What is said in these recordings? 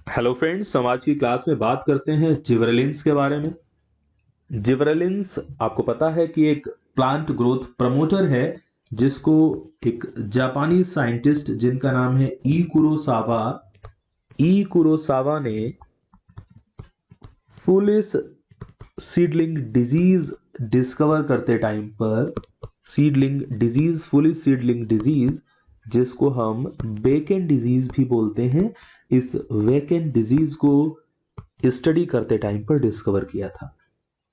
Hello friends, हम आज की क्लास में बात करते हैं जिबरेलिन्स के बारे में। जिबरेलिन्स आपको पता है कि एक प्लांट ग्रोथ प्रमोटर है जिसको एक जापानी साइंटिस्ट जिनका नाम है ई कुरोसावा ने फुलिस सीडलिंग डिजीज डिस्कवर करते टाइम पर फुलिस सीडलिंग डिजीज, जिसको हम बेकेन डिजीज भी बोलते हैं, इस वेकेन डिजीज को स्टडी करते टाइम पर डिस्कवर किया था।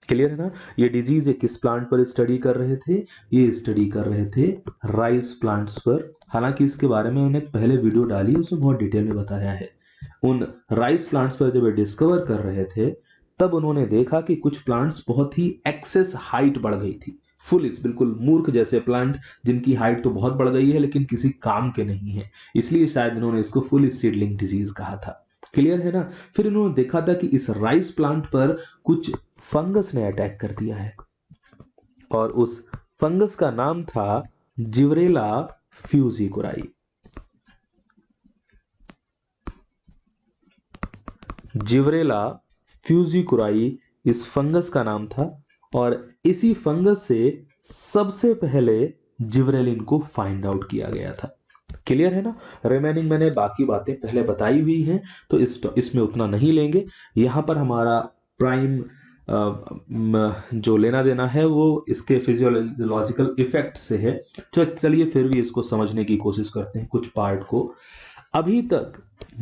क्लियर है ना। ये डिजीज ये किस प्लांट पर स्टडी कर रहे थे? ये स्टडी कर रहे थे राइस प्लांट्स पर। हालांकि इसके बारे में मैंने पहले वीडियो डाली, उसमें बहुत डिटेल में बताया है। उन राइस प्लांट्स पर जब ये डिस्कवर कर रहे थे तब उन्होंने देखा कि कुछ प्लांट्स बहुत ही एक्सेस हाइट बढ़ गई थी। फुलिस, बिल्कुल मूर्ख जैसे प्लांट जिनकी हाइट तो बहुत बढ़ गई है लेकिन किसी काम के नहीं है, इसलिए शायद इन्होंने इसको फुलिस सीडलिंग डिजीज कहा था। क्लियर है ना। फिर इन्होंने देखा था कि इस राइस प्लांट पर कुछ फंगस ने अटैक कर दिया है और उस फंगस का नाम था जिब्रेला फ्यूजिकुराई। जिब्रेला फ्यूजिकुराई इस फंगस का नाम था और इसी फंगस से सबसे पहले जिब्रेलिन को फाइंड आउट किया गया था। क्लियर है ना। रिमेनिंग मैंने बाकी बातें पहले बताई हुई हैं तो इसमें उतना नहीं लेंगे। यहां पर हमारा प्राइम जो लेना देना है वो इसके फिजियोलॉजिकल इफेक्ट से है। चलिए फिर भी इसको समझने की कोशिश करते हैं कुछ पार्ट को। अभी तक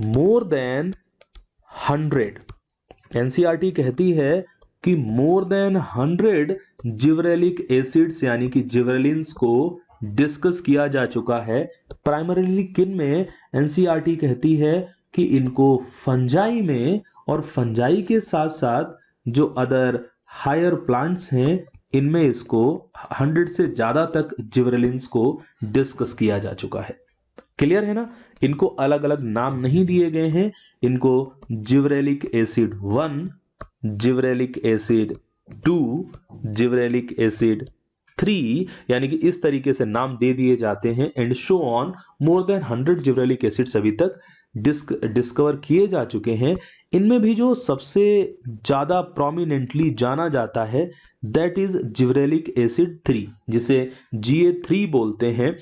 मोर देन 100, एनसीईआरटी कहती है कि मोर देन 100 जिब्रेलिक एसिड्स यानी कि जिब्रेलिन्स को डिस्कस किया जा चुका है। प्राइमरीली किन में? एनसीईआरटी कहती है कि इनको फंजाई में, और फंजाई के साथ साथ जो अदर हायर प्लांट्स हैं इनमें इसको 100 से ज्यादा तक जिब्रेलिन्स को डिस्कस किया जा चुका है। क्लियर है ना। इनको अलग अलग नाम नहीं दिए गए हैं। इनको gibberellic acid 1, gibberellic acid 2, gibberellic acid 3, यानी कि इस तरीके से नाम दे दिए जाते हैं and show on. More than 100 gibberellic acids अभी तक डिस्कवर किए जा चुके हैं। इनमें भी जो सबसे ज्यादा प्रोमिनेंटली जाना जाता है दैट इज जिब्रेलिक एसिड 3, जिसे GA3 बोलते हैं,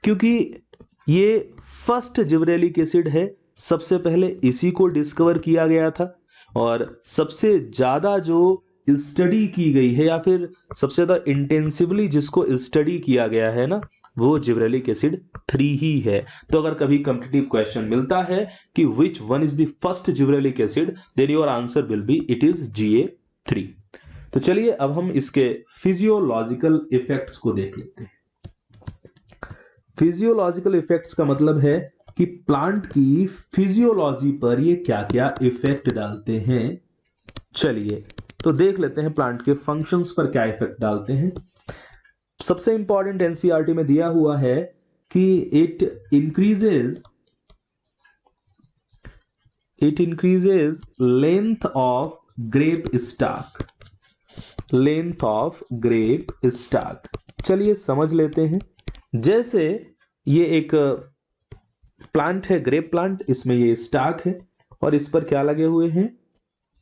क्योंकि ये फर्स्ट जिब्रेलिक एसिड है। सबसे पहले इसी को डिस्कवर किया गया था और सबसे ज्यादा जो स्टडी की गई है या फिर सबसे ज्यादा इंटेंसिवली जिसको स्टडी किया गया है ना, वो जिब्रेलिक एसिड 3 ही है। तो अगर कभी कॉम्पिटिटिव क्वेश्चन मिलता है कि which one is the first gibberellic acid, then your answer will be it is GA3। तो चलिए अब हम इसके फिजियोलॉजिकल इफेक्ट्स को देख लेते हैं। फिजियोलॉजिकल इफेक्ट्स का मतलब है कि प्लांट की फिजियोलॉजी पर ये क्या क्या इफेक्ट डालते हैं। चलिए तो देख लेते हैं प्लांट के फंक्शंस पर क्या इफेक्ट डालते हैं। सबसे इंपॉर्टेंट एनसीईआरटी में दिया हुआ है कि it increases length of grape stock. Length of grape stock, चलिए समझ लेते हैं। जैसे ये एक प्लांट है, ग्रेप प्लांट, इसमें ये स्टाक है और इस पर क्या लगे हुए हैं?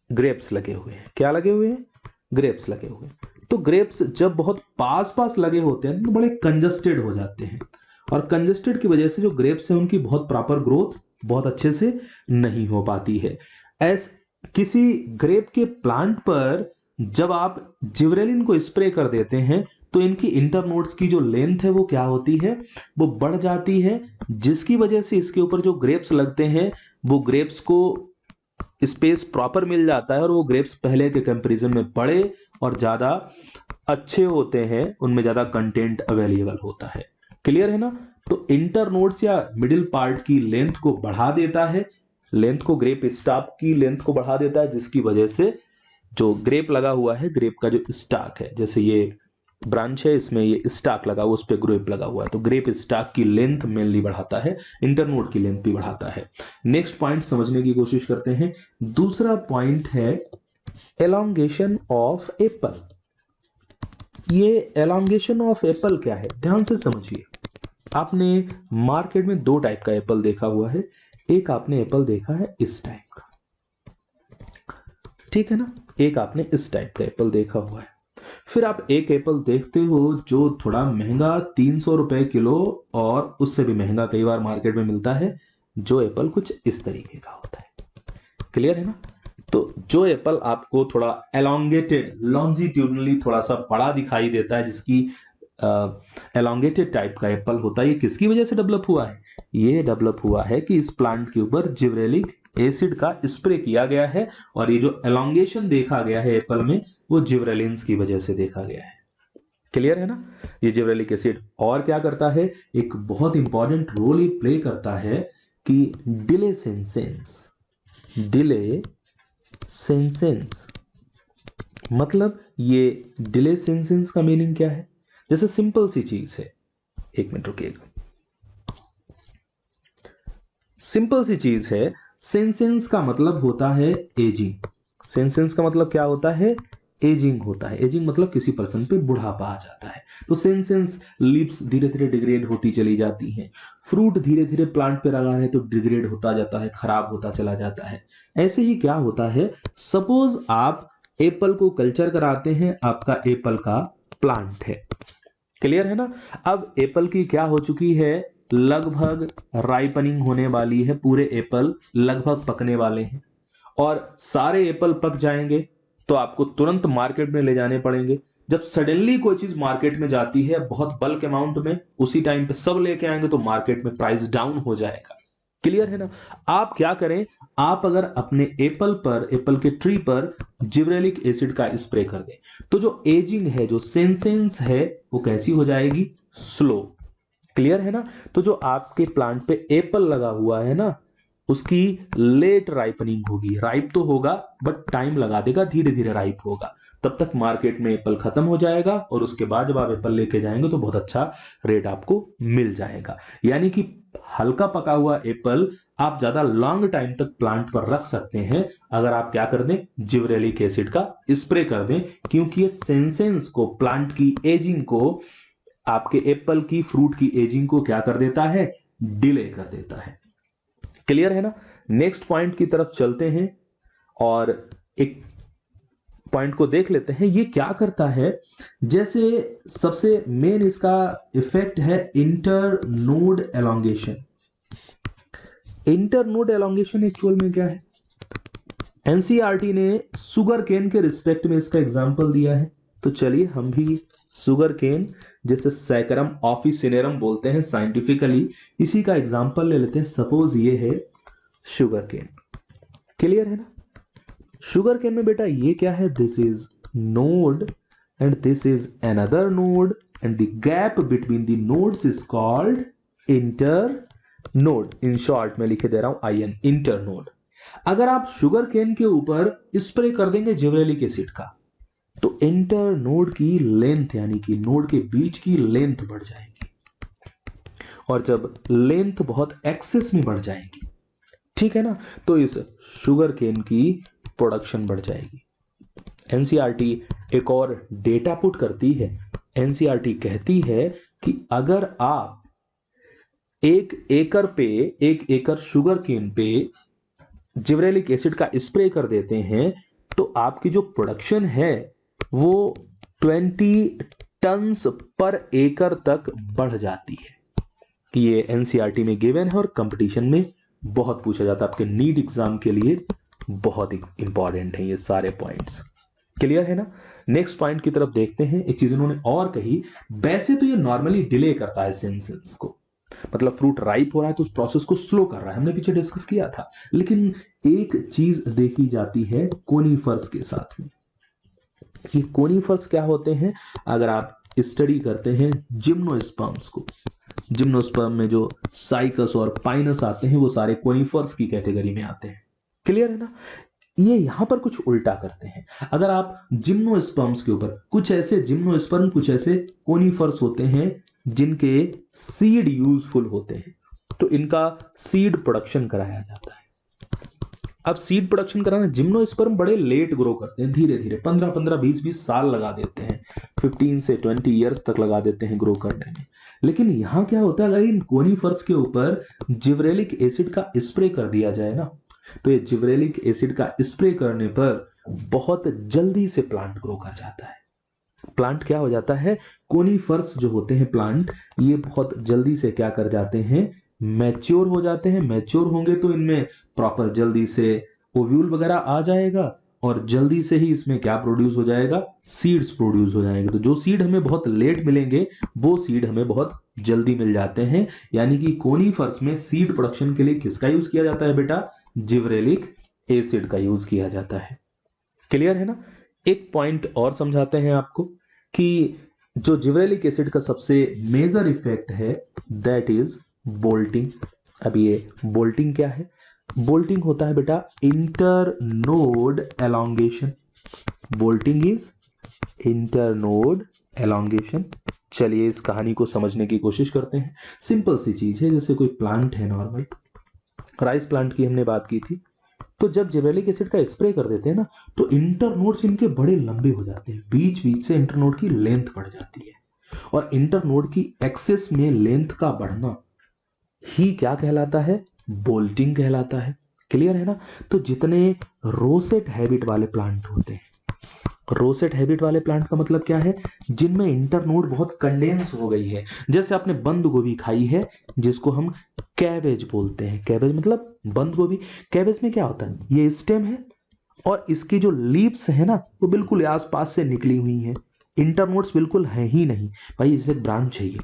ग्रेप्स लगे हुए हैं। क्या लगे हुए हैं? ग्रेप्स लगे हुए हैं। तो ग्रेप्स जब बहुत पास पास लगे होते हैं तो बड़े कंजस्टेड हो जाते हैं और कंजस्टेड की वजह से जो ग्रेप्स हैं उनकी बहुत प्रॉपर ग्रोथ बहुत अच्छे से नहीं हो पाती है। किसी ग्रेप के प्लांट पर जब आप जिब्रेलिन को स्प्रे कर देते हैं तो इनकी इंटरनोड्स की जो लेंथ है वो क्या होती है? वो बढ़ जाती है, जिसकी वजह से इसके ऊपर जो ग्रेप्स लगते हैं वो ग्रेप्स को स्पेस प्रॉपर मिल जाता है और वो ग्रेप्स पहले के कंपैरिजन में बड़े और ज्यादा अच्छे होते हैं, उनमें ज्यादा कंटेंट अवेलेबल होता है। क्लियर है ना। तो इंटरनोड्स या मिडिल पार्ट की लेंथ को बढ़ा देता है, लेंथ को, ग्रेप स्टाक की लेंथ को बढ़ा देता है, जिसकी वजह से जो ग्रेप लगा हुआ है, ग्रेप का जो स्टाक है, जैसे ये ब्रांच है इसमें ये स्टाक लगा हुआ, उस पर ग्रेप लगा हुआ है, तो ग्रेप स्टाक की लेंथ मेनली बढ़ाता है, इंटरनोड की लेंथ भी बढ़ाता है। नेक्स्ट पॉइंट समझने की कोशिश करते हैं। दूसरा पॉइंट है एलोंगेशन ऑफ एप्पल। ये एलोंगेशन ऑफ एप्पल क्या है? ध्यान से समझिए। आपने मार्केट में दो टाइप का एप्पल देखा हुआ है। एक आपने एप्पल देखा है इस टाइप का, ठीक है ना। एक आपने इस टाइप का एप्पल देखा हुआ है। फिर आप एक एप्पल देखते हो जो थोड़ा महंगा 300 रुपए किलो और उससे भी महंगा कई बार मार्केट में मिलता है, जो एप्पल कुछ इस तरीके का होता है। क्लियर है ना। तो जो एप्पल आपको थोड़ा एलोंगेटेड लॉन्जिट्यूडनली थोड़ा सा बड़ा दिखाई देता है, जिसकी एलोंगेटेड टाइप का एप्पल होता है, ये किसकी वजह से डेवलप हुआ है? ये डेवलप हुआ है कि इस प्लांट के ऊपर जिब्रेलिक एसिड का स्प्रे किया गया है, और ये जो एलोंगेशन देखा गया है एप्पल में, वो जिब्रेलिन्स की वजह से देखा गया है। क्लियर है ना। ये जिब्रेलिक एसिड और क्या करता है, एक बहुत इंपॉर्टेंट रोल ये प्ले करता है कि डिले सेंसेंस, मतलब ये डिले सेंसेंस का मीनिंग क्या है? जैसे सिंपल सी चीज है, एक मिनट रुकिएगा, सिंपल सी चीज है। सेंसेंस का मतलब होता है एजिंग। सेंसेंस का मतलब क्या होता है? एजिंग होता है। एजिंग मतलब किसी पर्सन पे बुढ़ापा आ जाता है। तो सेंसेंस लीव्स धीरे धीरे डिग्रेड होती चली जाती हैं, फ्रूट धीरे धीरे प्लांट पे लगा है तो डिग्रेड होता जाता है, खराब होता चला जाता है। ऐसे ही क्या होता है, सपोज आप एप्पल को कल्चर कराते हैं, आपका एप्पल का प्लांट है। क्लियर है ना। अब एप्पल की क्या हो चुकी है, लगभग राइपनिंग होने वाली है, पूरे एप्पल लगभग पकने वाले हैं, और सारे एप्पल पक जाएंगे तो आपको तुरंत मार्केट में ले जाने पड़ेंगे। जब सडनली कोई चीज मार्केट में जाती है बहुत बल्क अमाउंट में, उसी टाइम पे सब लेके आएंगे तो मार्केट में प्राइस डाउन हो जाएगा। क्लियर है ना। आप क्या करें, आप अगर अपने एप्पल के ट्री पर जिब्रेलिक एसिड का स्प्रे कर दें, तो जो एजिंग है, जो सेंसेंस है, वो कैसी हो जाएगी? स्लो। क्लियर है ना। तो जो आपके प्लांट पे एप्पल लगा हुआ है ना, उसकी लेट राइपनिंग होगी। राइप तो होगा बट टाइम लगा देगा, धीरे धीरे राइप होगा। तब तक मार्केट में एप्पल खत्म हो जाएगा, और उसके बाद जब आप एप्पल लेके जाएंगे तो बहुत अच्छा रेट आपको मिल जाएगा। यानी कि हल्का पका हुआ एप्पल आप ज्यादा लॉन्ग टाइम तक प्लांट पर रख सकते हैं अगर आप क्या कर दें, जिब्रेलिक एसिड का स्प्रे कर दें, क्योंकि ये सेंसेंस को, प्लांट की एजिंग को, आपके एप्पल की फ्रूट की एजिंग को क्या कर देता है? डिले कर देता है। क्लियर है ना। नेक्स्ट पॉइंट की तरफ चलते हैं और एक पॉइंट को देख लेते हैं। ये क्या करता है, जैसे सबसे मेन इसका इफेक्ट है internode elongation. Internode elongation actual में क्या है? एनसीईआरटी ने सुगर केन के रिस्पेक्ट में इसका एग्जांपल दिया है। तो चलिए हम भी सुगर केन, जैसे सैकरम ऑफिसिनेरम बोलते हैं साइंटिफिकली, इसी का एग्जांपल ले लेते हैं। सपोज ये है शुगर केन। क्लियर है ना। शुगर केन में बेटा ये क्या है, this is node and this is another node, and the gap between the nodes is called inter node. In short में लिखे दे रहा हूं IN, इंटर नोड। अगर आप शुगर केन के ऊपर स्प्रे कर देंगे जिब्रेलिक एसिड का, तो इंटर नोड की लेंथ, यानी कि नोड के बीच की लेंथ बढ़ जाएगी, और जब लेंथ बहुत एक्सेस में बढ़ जाएगी, ठीक है ना, तो इस शुगर केन की प्रोडक्शन बढ़ जाएगी। एनसीईआरटी एक और डेटा पुट करती है। एनसीईआरटी कहती है कि अगर आप एक एकड़ शुगर केन पे जिब्रेलिक एसिड का स्प्रे कर देते हैं, तो आपकी जो प्रोडक्शन है वो 20 टन्स पर एकड़ तक बढ़ जाती है। ये एनसीईआरटी में गिवन है और कंपटीशन में बहुत पूछा जाता है, आपके नीट एग्जाम के लिए बहुत इंपॉर्टेंट है ये सारे पॉइंट्स। क्लियर है ना। नेक्स्ट पॉइंट की तरफ देखते हैं। एक चीज इन्होंने और कही, वैसे तो ये नॉर्मली डिले करता है सेंसेंस को, मतलब फ्रूट राइप हो रहा है तो उस प्रोसेस को स्लो कर रहा है, हमने पीछे डिस्कस किया था। लेकिन एक चीज देखी जाती है कोनिफर्स के साथ में। ये कोनिफर्स क्या होते हैं, अगर आप स्टडी करते हैं जिम्नोस्पर्म्स को, जिम्नोस्पर्म में जो साइकस और पाइनस आते हैं वो सारे कोनिफर्स की कैटेगरी में आते हैं। क्लियर है ना। ये यहां पर कुछ उल्टा करते हैं। अगर आप जिम्नोस्पर्म्स के ऊपर, कुछ ऐसे जिम्नोस्पर्म, कुछ ऐसे कोनिफर्स होते हैं जिनके सीड यूजफुल होते हैं, तो इनका सीड प्रोडक्शन कराया जाता है। अब सीड प्रोडक्शन कराना, जिम्नोस्पर्म बड़े लेट ग्रो करते हैं, धीरे धीरे 15-15, 20-20 साल लगा देते हैं, 15 से 20 ईयर्स तक लगा देते हैं ग्रो करने में। लेकिन यहां क्या होता है, अगर इन कोनिफर्स के ऊपर जिब्रेलिक एसिड का स्प्रे कर दिया जाए ना, तो ये जिब्रेलिक एसिड का स्प्रे करने पर बहुत जल्दी से प्लांट ग्रो कर जाता है। प्लांट क्या हो जाता है, कोनीफर्स जो होते हैं प्लांट, ये बहुत जल्दी से क्या कर जाते हैं, मैच्योर हो जाते हैं। मैच्योर होंगे तो इनमें प्रॉपर जल्दी से ओव्यूल वगैरह आ जाएगा और जल्दी से ही इसमें क्या प्रोड्यूस हो जाएगा, सीड्स प्रोड्यूस हो जाएंगे। तो जो सीड हमें बहुत लेट मिलेंगे वो सीड हमें बहुत जल्दी मिल जाते हैं। यानी कि कोनीफर्स में सीड प्रोडक्शन के लिए किसका यूज किया जाता है बेटा, जिब्रेलिक एसिड का यूज किया जाता है। क्लियर है ना। एक पॉइंट और समझाते हैं आपको कि जो जिब्रेलिक एसिड का सबसे मेजर इफेक्ट है दैट इज बोल्टिंग। अब ये बोल्टिंग क्या है, बोल्टिंग होता है बेटा internode elongation. Bolting is internode elongation. चलिए इस कहानी को समझने की कोशिश करते हैं। सिंपल सी चीज है, जैसे कोई प्लांट है नॉर्मल, राइस प्लांट की हमने बात की थी। तो जब जिब्रेलिक एसिड का स्प्रे कर देते हैं ना तो इंटरनोड्स इनके बड़े लंबे हो जाते हैं, बीच बीच से इंटरनोड की लेंथ बढ़ जाती है। और इंटरनोड की एक्सेस में लेंथ का बढ़ना ही क्या कहलाता है, बोल्टिंग कहलाता है। क्लियर है ना। तो जितने रोसेट हैबिट वाले प्लांट होते हैं, रोसेट हैबिट वाले प्लांट का मतलब क्या है, जिनमें इंटरनोड बहुत कंडेंस हो गई है। जैसे आपने बंद गोभी खाई है जिसको हम कैबेज बोलते हैं, कैबेज मतलब बंद गोभी। कैबेज में क्या होता है, ये स्टेम है और इसकी जो लीव्स है ना वो बिल्कुल आसपास से निकली हुई हैं, इंटरनोड्स बिल्कुल है ही नहीं। भाई जैसे ब्रांच है, ये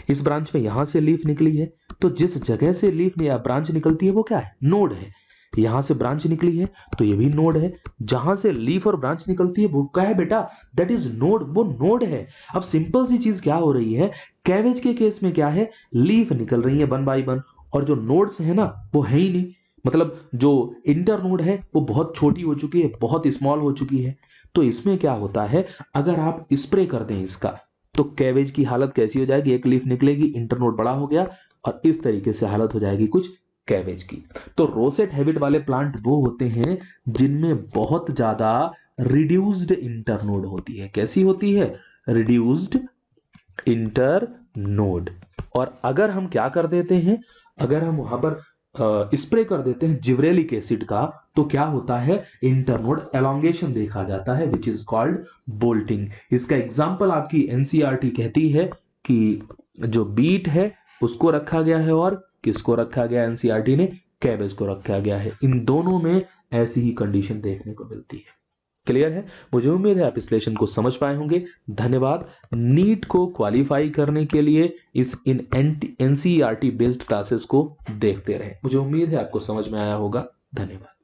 इस ब्रांच में यहां से लीफ निकली है, तो जिस जगह से लीफ या ब्रांच निकलती है वो क्या है, नोड है। यहां से ब्रांच निकली है तो ये भी नोड है। जहां से लीफ और ब्रांच निकलती है वो क्या है बेटा, दैट इज नोड, वो नोड है। अब सिंपल सी चीज क्या हो रही है, कैबेज के केस में क्या है, लीफ निकल रही है वन बाय वन और जो नोड्स है ना वो है ही नहीं। मतलब जो इंटर नोड है वो बहुत छोटी हो चुकी है, बहुत स्मॉल हो चुकी है। तो इसमें क्या होता है, अगर आप स्प्रे कर दें इसका तो कैबेज की हालत कैसी हो जाएगी, एक लीफ निकलेगी, इंटरनोड बड़ा हो गया और इस तरीके से हालत हो जाएगी कुछ कैबेज की। तो रोसेट हैबिट वाले प्लांट वो होते हैं जिनमें बहुत ज्यादा रिड्यूस्ड इंटरनोड होती है। कैसी होती है, रिड्यूस्ड इंटरनोड। और अगर हम क्या कर देते हैं, अगर हम वहां पर स्प्रे कर देते हैं जिब्रेलिक एसिड का तो क्या होता है, इंटरनोड एलोंगेशन देखा जाता है विच इज कॉल्ड बोल्टिंग। इसका एग्जांपल आपकी एनसीईआरटी कहती है कि जो बीट है उसको रखा गया है और किसको रखा गया, एनसीईआरटी ने कैबेज को रखा गया है। इन दोनों में ऐसी ही कंडीशन देखने को मिलती है। क्लियर है। मुझे उम्मीद है आप इस लेसन को समझ पाए होंगे। धन्यवाद। नीट को क्वालिफाई करने के लिए इस इन एनसीईआरटी बेस्ड क्लासेस को देखते रहें। मुझे उम्मीद है आपको समझ में आया होगा। धन्यवाद।